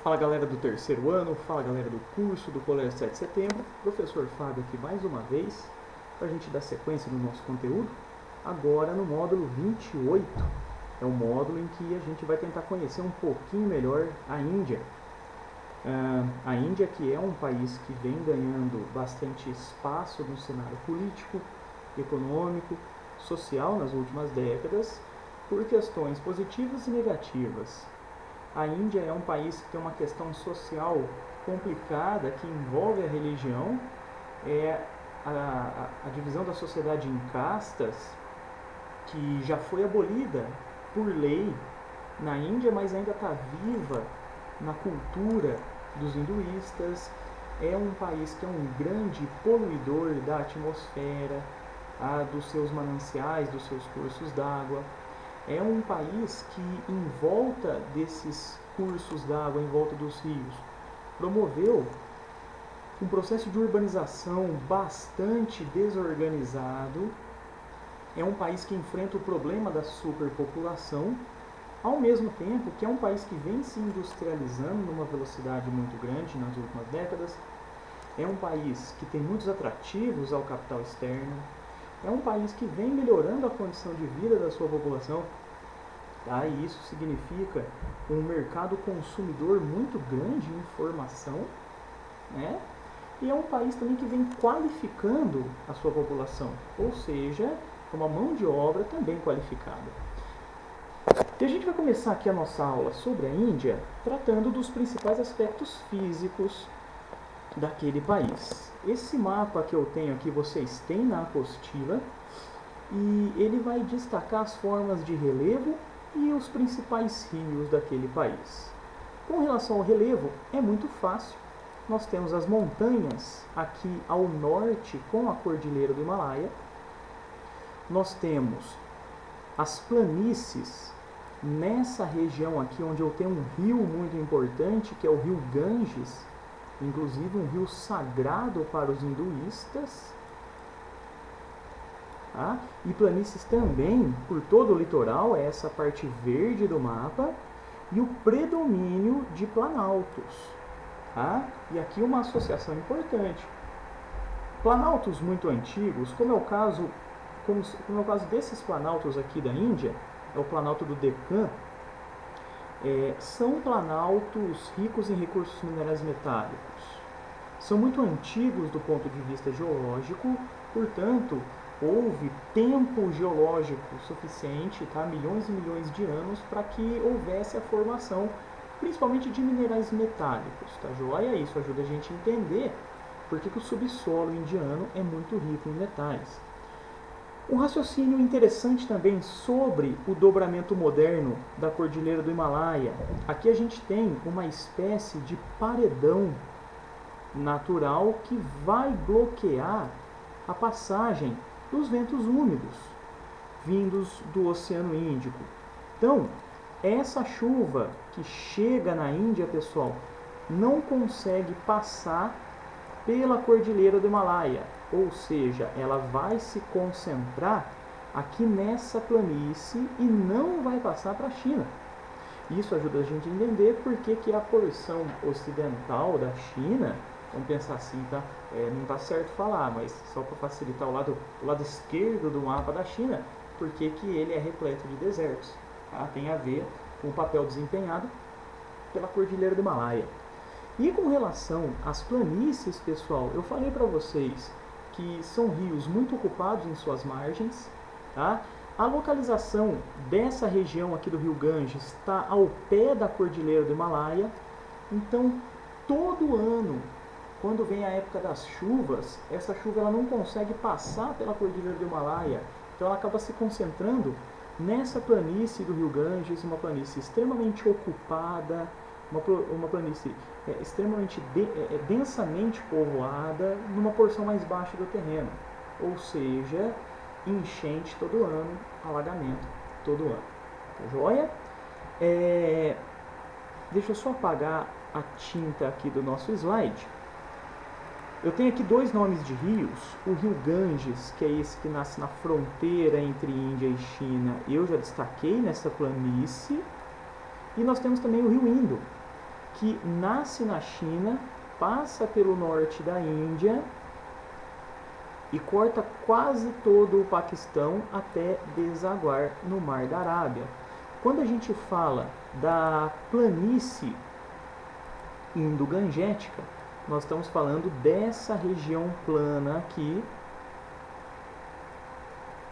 Fala galera do terceiro ano, fala galera do curso do Colégio 7 de Setembro, professor Fábio aqui mais uma vez para a gente dar sequência no nosso conteúdo, agora no módulo 28, é o módulo em que a gente vai tentar conhecer um pouquinho melhor a Índia. A Índia, que é um país que vem ganhando bastante espaço no cenário político, econômico, social nas últimas décadas, por questões positivas e negativas. A Índia é um país que tem uma questão social complicada que envolve a religião, a divisão da sociedade em castas, que já foi abolida por lei na Índia, mas ainda está viva na cultura dos hinduístas. É um país que é um grande poluidor da atmosfera, dos seus mananciais, dos seus cursos d'água. É um país que, em volta desses cursos d'água, em volta dos rios, promoveu um processo de urbanização bastante desorganizado. É um país que enfrenta o problema da superpopulação, ao mesmo tempo que é um país que vem se industrializando numa velocidade muito grande nas últimas décadas. É um país que tem muitos atrativos ao capital externo. É um país que vem melhorando a condição de vida da sua população, e isso significa um mercado consumidor muito grande de informação, né? E é um país também que vem qualificando a sua população, ou seja, uma mão de obra também qualificada. E a gente vai começar aqui a nossa aula sobre a Índia, tratando dos principais aspectos físicos daquele país. Esse mapa que eu tenho aqui vocês têm na apostila, e ele vai destacar as formas de relevo e os principais rios daquele país. Com relação ao relevo, é muito fácil. Nós temos as montanhas aqui ao norte com a Cordilheira do Himalaia. Nós temos as planícies nessa região aqui, onde eu tenho um rio muito importante, que é o rio Ganges, inclusive um rio sagrado para os hinduístas. E planícies também por todo o litoral, é essa parte verde do mapa, e o predomínio de planaltos. E aqui uma associação importante. Planaltos muito antigos, como é o caso desses planaltos aqui da Índia, é o planalto do Deccan, são planaltos ricos em recursos minerais metálicos. São muito antigos do ponto de vista geológico, portanto, houve tempo geológico suficiente, milhões e milhões de anos, para que houvesse a formação, principalmente de minerais metálicos. Joia? Isso ajuda a gente a entender por que o subsolo indiano é muito rico em metais. Um raciocínio interessante também sobre o dobramento moderno da Cordilheira do Himalaia. Aqui a gente tem uma espécie de paredão natural que vai bloquear a passagem dos ventos úmidos vindos do Oceano Índico. Então, essa chuva que chega na Índia, pessoal, não consegue passar pela Cordilheira do Himalaia, ou seja, ela vai se concentrar aqui nessa planície e não vai passar para a China. Isso ajuda a gente a entender por que a porção ocidental da China, vamos pensar assim, não está certo falar, mas só para facilitar o lado esquerdo do mapa da China, porque que ele é repleto de desertos. Tem a ver com o papel desempenhado pela Cordilheira do Himalaia. E com relação às planícies, pessoal, eu falei para vocês que são rios muito ocupados em suas margens. A localização dessa região aqui do rio Ganges está ao pé da Cordilheira do Himalaia. Então, todo ano, quando vem a época das chuvas, essa chuva ela não consegue passar pela Cordilheira do Himalaia. Então, ela acaba se concentrando nessa planície do rio Ganges, uma planície extremamente ocupada, uma planície extremamente densamente povoada, numa porção mais baixa do terreno. Ou seja, enchente todo ano, alagamento todo ano. Joia? Deixa eu só apagar a tinta aqui do nosso slide. Eu tenho aqui dois nomes de rios. O rio Ganges, que é esse que nasce na fronteira entre Índia e China, eu já destaquei nessa planície. E nós temos também o rio Indo, que nasce na China, passa pelo norte da Índia e corta quase todo o Paquistão até desaguar no Mar da Arábia. Quando a gente fala da planície indo-gangética, nós estamos falando dessa região plana aqui,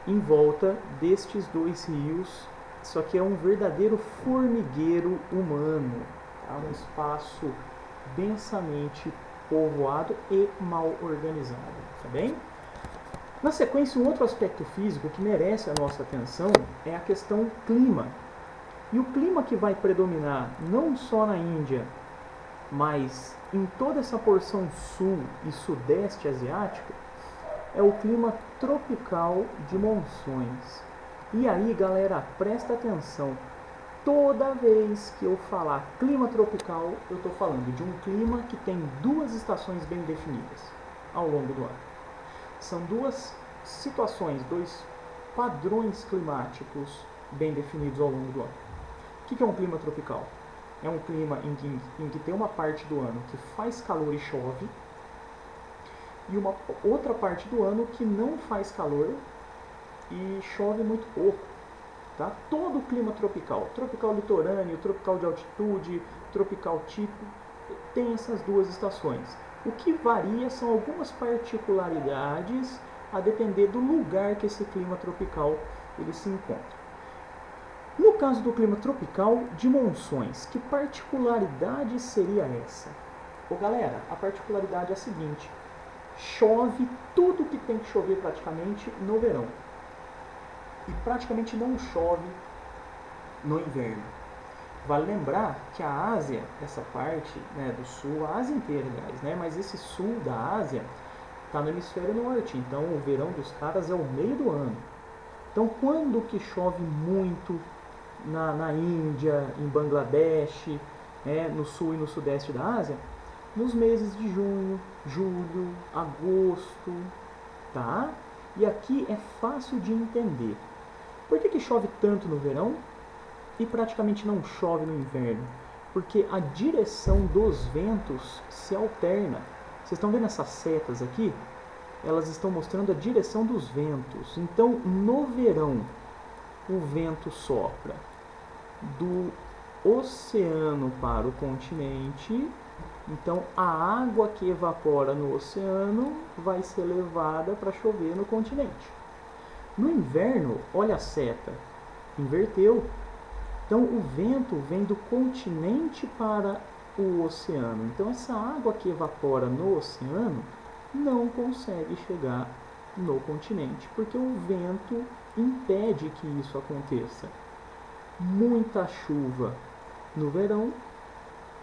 em volta destes dois rios. Isso aqui é um verdadeiro formigueiro humano, tá? Um espaço densamente povoado e mal organizado, tá bem? Na sequência, um outro aspecto físico que merece a nossa atenção é a questão clima. E o clima que vai predominar não só na Índia, mas em toda essa porção sul e sudeste asiático, é o clima tropical de monções. E aí, galera, presta atenção. Toda vez que eu falar clima tropical, eu estou falando de um clima que tem duas estações bem definidas ao longo do ano. São duas situações, dois padrões climáticos bem definidos ao longo do ano. O que é um clima tropical? É um clima em que tem uma parte do ano que faz calor e chove, e uma outra parte do ano que não faz calor e chove muito pouco. Tá? Todo o clima tropical, tropical litorâneo, tropical de altitude, tropical tipo, tem essas duas estações. O que varia são algumas particularidades a depender do lugar que esse clima tropical ele se encontra. No caso do clima tropical de monções, que particularidade seria essa? Galera, a particularidade é a seguinte: chove tudo que tem que chover praticamente no verão. E praticamente não chove no inverno. Vale lembrar que a Ásia, essa parte, né, do sul, a Ásia inteira, aliás, né, mas esse sul da Ásia está no hemisfério norte, então o verão dos caras é o meio do ano. Então, quando que chove muito na Índia, em Bangladesh, né, no sul e no sudeste da Ásia? Nos meses de junho, julho, agosto, tá? E aqui é fácil de entender. Por que chove tanto no verão e praticamente não chove no inverno? Porque a direção dos ventos se alterna. Vocês estão vendo essas setas aqui? Elas estão mostrando a direção dos ventos. Então, no verão, o vento sopra do oceano para o continente. Então, a água que evapora no oceano vai ser levada para chover no continente. No inverno, olha a seta, inverteu. Então, o vento vem do continente para o oceano. Então, essa água que evapora no oceano não consegue chegar no continente, porque o vento impede que isso aconteça. Muita chuva no verão,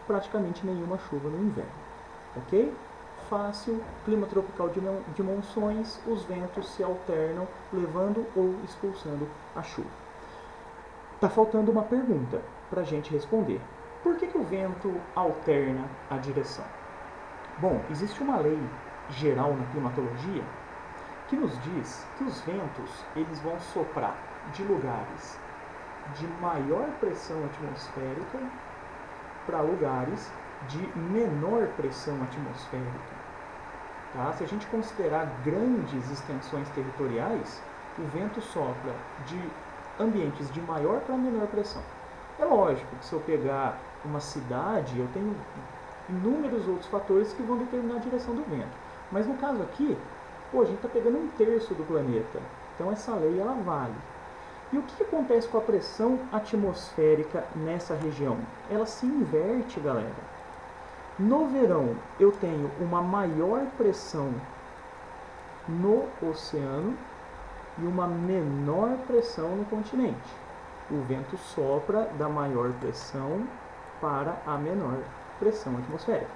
praticamente nenhuma chuva no inverno, ok? Fácil, clima tropical de monções, os ventos se alternam, levando ou expulsando a chuva. Tá faltando uma pergunta para a gente responder. Por que o vento alterna a direção? Bom, existe uma lei geral na climatologia que nos diz que os ventos eles vão soprar de lugares de maior pressão atmosférica para lugares de menor pressão atmosférica. Tá? Se a gente considerar grandes extensões territoriais, o vento sopra de ambientes de maior para menor pressão. É lógico que se eu pegar uma cidade, eu tenho inúmeros outros fatores que vão determinar a direção do vento. Mas no caso aqui, a gente está pegando 1/3 do planeta. Então essa lei ela vale. E o que acontece com a pressão atmosférica nessa região? Ela se inverte, galera. No verão, eu tenho uma maior pressão no oceano e uma menor pressão no continente. O vento sopra da maior pressão para a menor pressão atmosférica.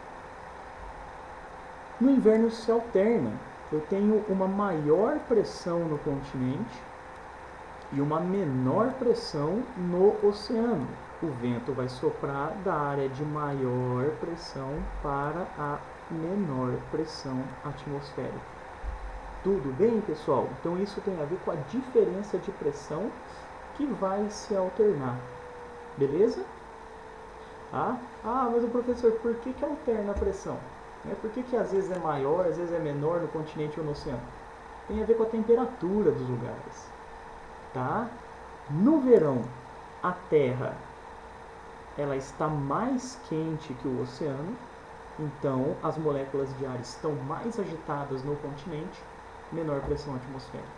No inverno se alterna. Eu tenho uma maior pressão no continente e uma menor pressão no oceano. O vento vai soprar da área de maior pressão para a menor pressão atmosférica. Tudo bem, pessoal? Então isso tem a ver com a diferença de pressão que vai se alternar. Beleza? Tá? Ah, mas o professor, por que alterna a pressão? Por que às vezes é maior, às vezes é menor no continente ou no oceano? Tem a ver com a temperatura dos lugares. Tá? No verão, a Terra ela está mais quente que o oceano, então as moléculas de ar estão mais agitadas no continente, menor pressão atmosférica.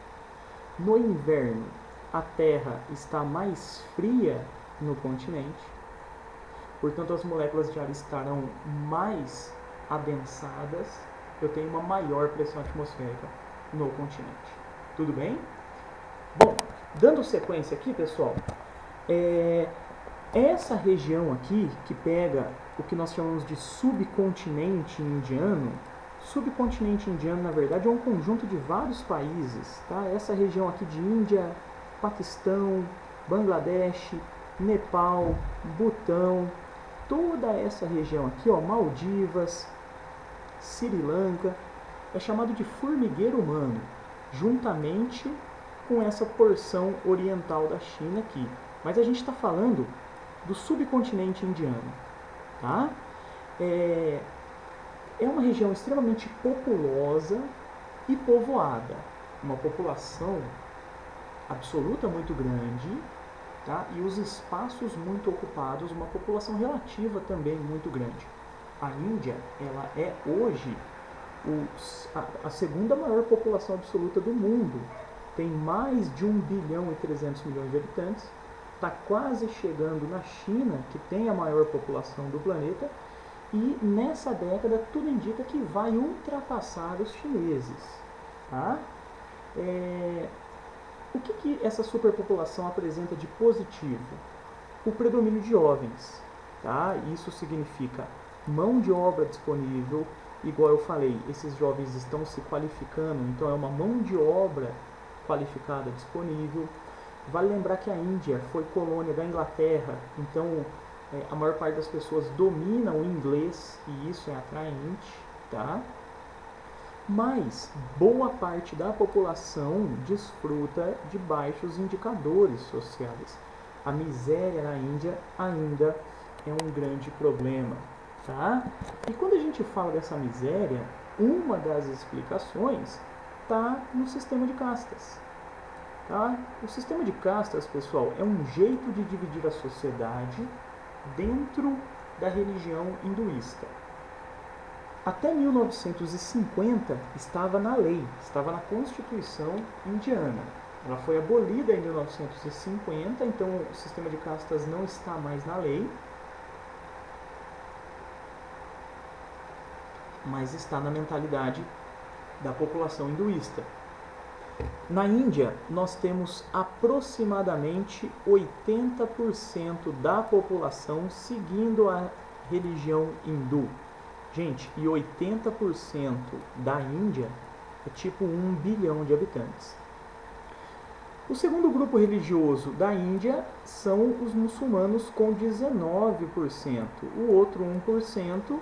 No inverno, a Terra está mais fria no continente, portanto as moléculas de ar estarão mais adensadas, eu tenho uma maior pressão atmosférica no continente. Tudo bem? Bom, dando sequência aqui, pessoal, essa região aqui, que pega o que nós chamamos de subcontinente indiano, na verdade, é um conjunto de vários países. Tá? Essa região aqui de Índia, Paquistão, Bangladesh, Nepal, Butão, toda essa região aqui, ó, Maldivas, Sri Lanka, é chamado de formigueiro humano, juntamente com essa porção oriental da China aqui. Mas a gente está falando do subcontinente indiano. Tá? É uma região extremamente populosa e povoada. Uma população absoluta muito grande, tá? E os espaços muito ocupados, uma população relativa também muito grande. A Índia, ela é hoje a segunda maior população absoluta do mundo. Tem mais de 1 bilhão e 300 milhões de habitantes. Está quase chegando na China, que tem a maior população do planeta, e nessa década tudo indica que vai ultrapassar os chineses. Tá? O que essa superpopulação apresenta de positivo? O predomínio de jovens. Tá? Isso significa mão de obra disponível, igual eu falei, esses jovens estão se qualificando, então é uma mão de obra qualificada disponível. Vale lembrar que a Índia foi colônia da Inglaterra, então a maior parte das pessoas domina o inglês e isso é atraente, tá? Mas boa parte da população desfruta de baixos indicadores sociais. A miséria na Índia ainda é um grande problema, tá? E quando a gente fala dessa miséria, uma das explicações está no sistema de castas. Tá? O sistema de castas, pessoal, é um jeito de dividir a sociedade dentro da religião hinduísta. Até 1950 estava na lei, estava na Constituição indiana. Ela foi abolida em 1950, então o sistema de castas não está mais na lei, mas está na mentalidade da população hinduísta. Na Índia, nós temos aproximadamente 80% da população seguindo a religião hindu. Gente, e 80% da Índia é tipo 1 bilhão de habitantes. O segundo grupo religioso da Índia são os muçulmanos com 19%. O outro 1%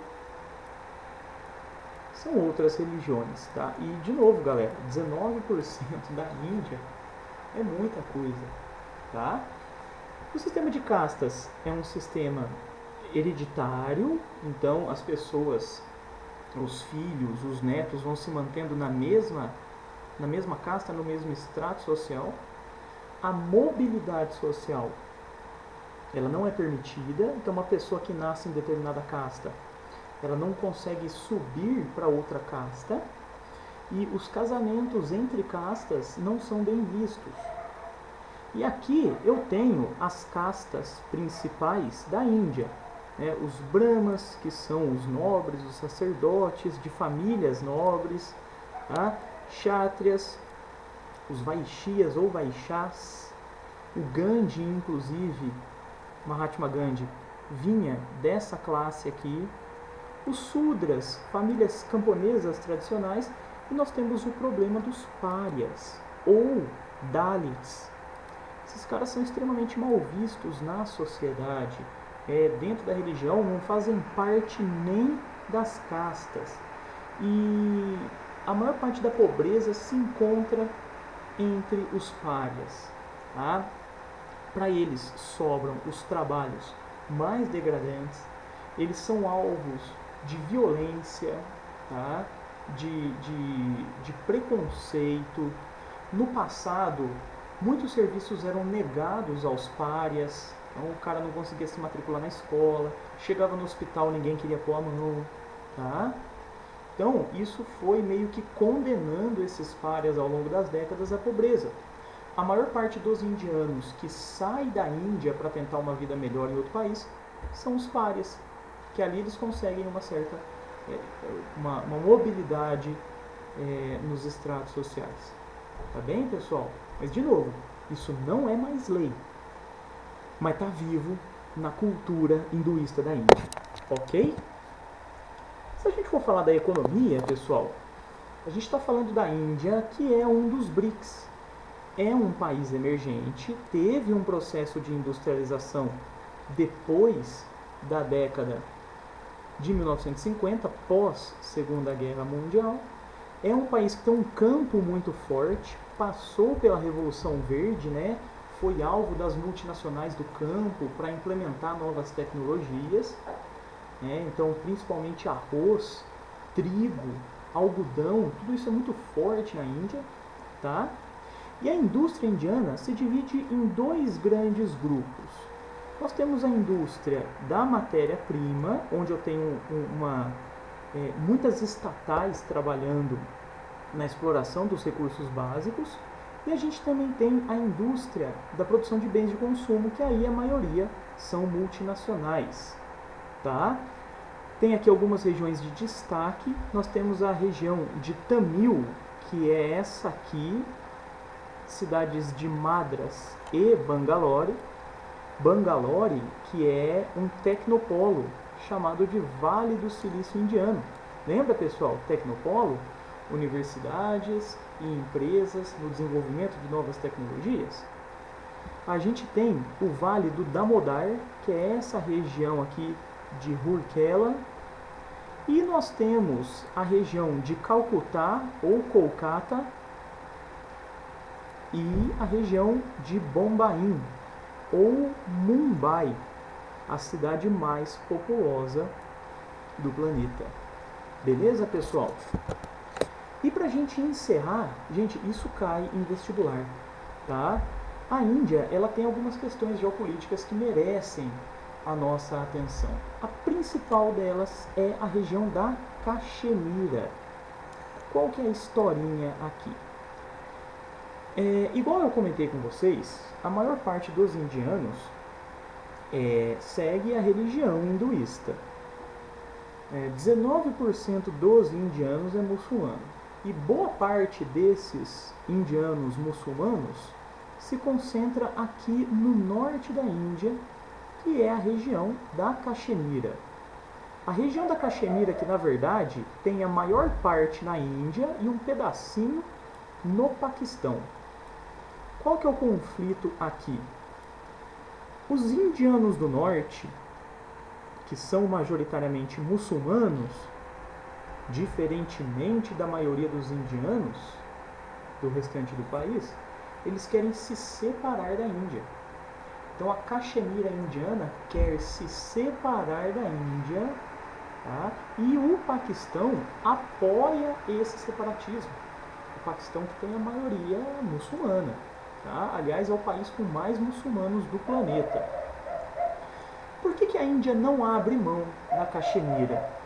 são outras religiões, tá? E, de novo, galera, 19% da Índia é muita coisa, tá? O sistema de castas é um sistema hereditário, então as pessoas, os filhos, os netos vão se mantendo na mesma casta, no mesmo extrato social. A mobilidade social, ela não é permitida, então uma pessoa que nasce em determinada casta, ela não consegue subir para outra casta, e os casamentos entre castas não são bem vistos. E aqui eu tenho as castas principais da Índia, os brahmas, que são os nobres, os sacerdotes de famílias nobres, tá? Kshatriyas, os Vaishyas ou Vaishyas, o Gandhi, inclusive, Mahatma Gandhi, vinha dessa classe aqui, os Sudras, famílias camponesas tradicionais, e nós temos o problema dos párias, ou Dalits. Esses caras são extremamente mal vistos na sociedade, dentro da religião, não fazem parte nem das castas. E a maior parte da pobreza se encontra entre os párias. Tá? Para eles sobram os trabalhos mais degradantes, eles são alvos de violência, tá? de preconceito. No passado, muitos serviços eram negados aos párias, então o cara não conseguia se matricular na escola, chegava no hospital, ninguém queria pôr a mão, tá? Então, isso foi meio que condenando esses párias ao longo das décadas à pobreza. A maior parte dos indianos que sai da Índia para tentar uma vida melhor em outro país são os párias, que ali eles conseguem uma certa uma mobilidade nos estratos sociais. Tá bem, pessoal? Mas, de novo, isso não é mais lei, mas está vivo na cultura hinduísta da Índia. Ok? Se a gente for falar da economia, pessoal, a gente está falando da Índia, que é um dos BRICS. É um país emergente, teve um processo de industrialização depois da década de 1950, pós Segunda Guerra Mundial. É um país que tem um campo muito forte, passou pela Revolução Verde, né? Foi alvo das multinacionais do campo para implementar novas tecnologias. Então, principalmente arroz, trigo, algodão, tudo isso é muito forte na Índia, tá? E a indústria indiana se divide em dois grandes grupos. Nós temos a indústria da matéria-prima, onde eu tenho muitas estatais trabalhando na exploração dos recursos básicos, e a gente também tem a indústria da produção de bens de consumo, que aí a maioria são multinacionais. Tá? Tem aqui algumas regiões de destaque. Nós temos a região de Tamil, que é essa aqui, cidades de Madras e Bangalore. Bangalore, que é um tecnopolo chamado de Vale do Silício Indiano. Lembra, pessoal? Tecnopolo, universidades e empresas no desenvolvimento de novas tecnologias. A gente tem o Vale do Damodar, que é essa região aqui de Rourkela, e nós temos a região de Calcutá ou Kolkata e a região de Bombaim ou Mumbai, a cidade mais populosa do planeta. Beleza, pessoal? E para a gente encerrar, gente, isso cai em vestibular, tá? A Índia, ela tem algumas questões geopolíticas que merecem a nossa atenção. A principal delas é a região da Caxemira. Qual que é a historinha aqui? Igual eu comentei com vocês, a maior parte dos indianos segue a religião hinduísta. 19% dos indianos é muçulmano. E boa parte desses indianos muçulmanos se concentra aqui no norte da Índia, que é a região da Caxemira. A região da Caxemira, que na verdade tem a maior parte na Índia e um pedacinho no Paquistão. Qual que é o conflito aqui? Os indianos do norte, que são majoritariamente muçulmanos, diferentemente da maioria dos indianos do restante do país, eles querem se separar da Índia. Então a Caxemira indiana quer se separar da Índia, tá? E o Paquistão apoia esse separatismo. O Paquistão que tem a maioria muçulmana. Tá? Aliás, é o país com mais muçulmanos do planeta. Por que a Índia não abre mão da Caxemira?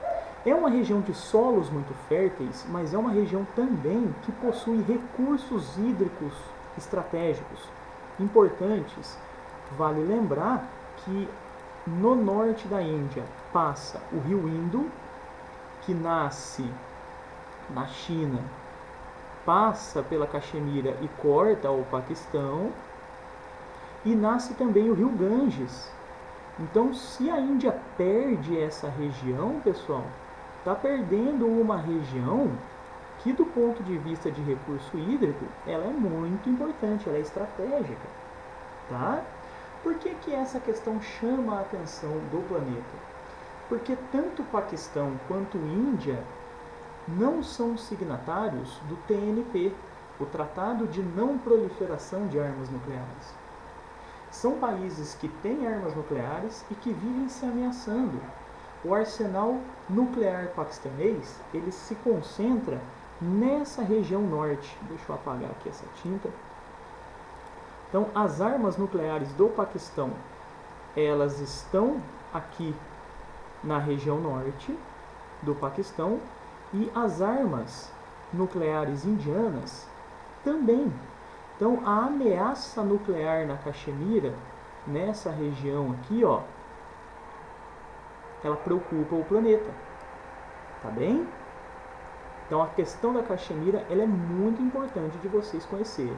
É uma região de solos muito férteis, mas é uma região também que possui recursos hídricos estratégicos importantes. Vale lembrar que no norte da Índia passa o rio Indo, que nasce na China, passa pela Caxemira e corta o Paquistão, e nasce também o rio Ganges. Então, se a Índia perde essa região, pessoal, está perdendo uma região que, do ponto de vista de recurso hídrico, ela é muito importante, ela é estratégica. Tá? Por que essa questão chama a atenção do planeta? Porque tanto o Paquistão quanto a Índia não são signatários do TNP, o Tratado de Não Proliferação de Armas Nucleares. São países que têm armas nucleares e que vivem se ameaçando. O arsenal nuclear paquistanês, ele se concentra nessa região norte. Deixa eu apagar aqui essa tinta. Então, as armas nucleares do Paquistão, elas estão aqui na região norte do Paquistão, e as armas nucleares indianas também. Então, a ameaça nuclear na Caxemira, nessa região aqui, ó, ela preocupa o planeta. Tá bem? Então, a questão da Caxemira, ela é muito importante de vocês conhecerem.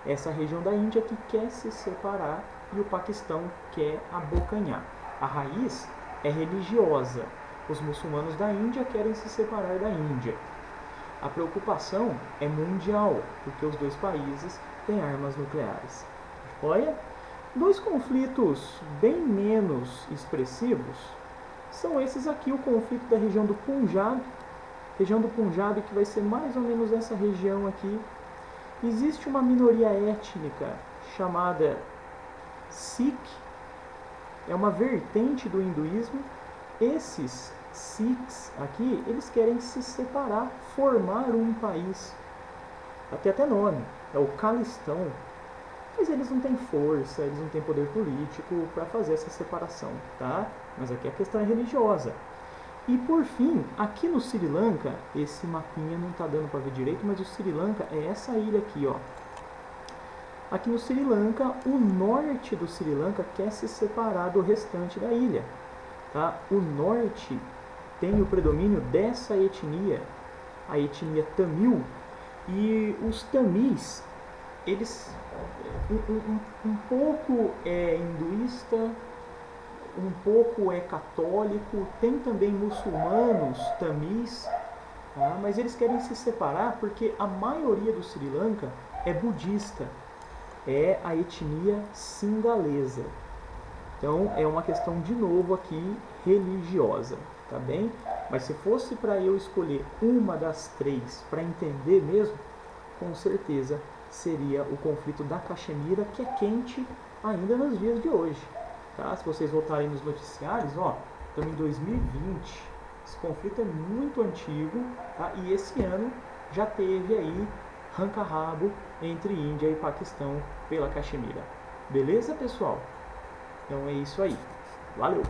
Essa região da Índia que quer se separar e o Paquistão quer abocanhar. A raiz é religiosa. Os muçulmanos da Índia querem se separar da Índia. A preocupação é mundial, porque os dois países têm armas nucleares. Olha, dois conflitos bem menos expressivos são esses aqui, o conflito da região do Punjab, que vai ser mais ou menos essa região aqui. Existe uma minoria étnica chamada Sikh, é uma vertente do hinduísmo. Esses Sikhs aqui, eles querem se separar, formar um país. Até nome, é o Calistão. Mas eles não têm força, eles não têm poder político para fazer essa separação, tá? Mas aqui a questão é religiosa. E por fim, aqui no Sri Lanka, esse mapinha não está dando para ver direito, mas o Sri Lanka é essa ilha aqui, ó. Aqui no Sri Lanka, o norte do Sri Lanka quer se separar do restante da ilha. Tá? O norte tem o predomínio dessa etnia, a etnia Tamil, e os Tamis, eles um pouco é hinduísta, um pouco é católico, tem também muçulmanos tamis, tá? Mas eles querem se separar porque a maioria do Sri Lanka é budista, é a etnia singalesa. Então é uma questão de novo aqui religiosa, tá bem? Mas se fosse para eu escolher uma das três para entender mesmo, com certeza seria o conflito da Caxemira, que é quente ainda nos dias de hoje. Tá? Se vocês voltarem nos noticiários, ó, estamos em 2020, esse conflito é muito antigo, tá? E esse ano já teve aí ranca-rabo entre Índia e Paquistão pela Caxemira. Beleza, pessoal? Então é isso aí. Valeu!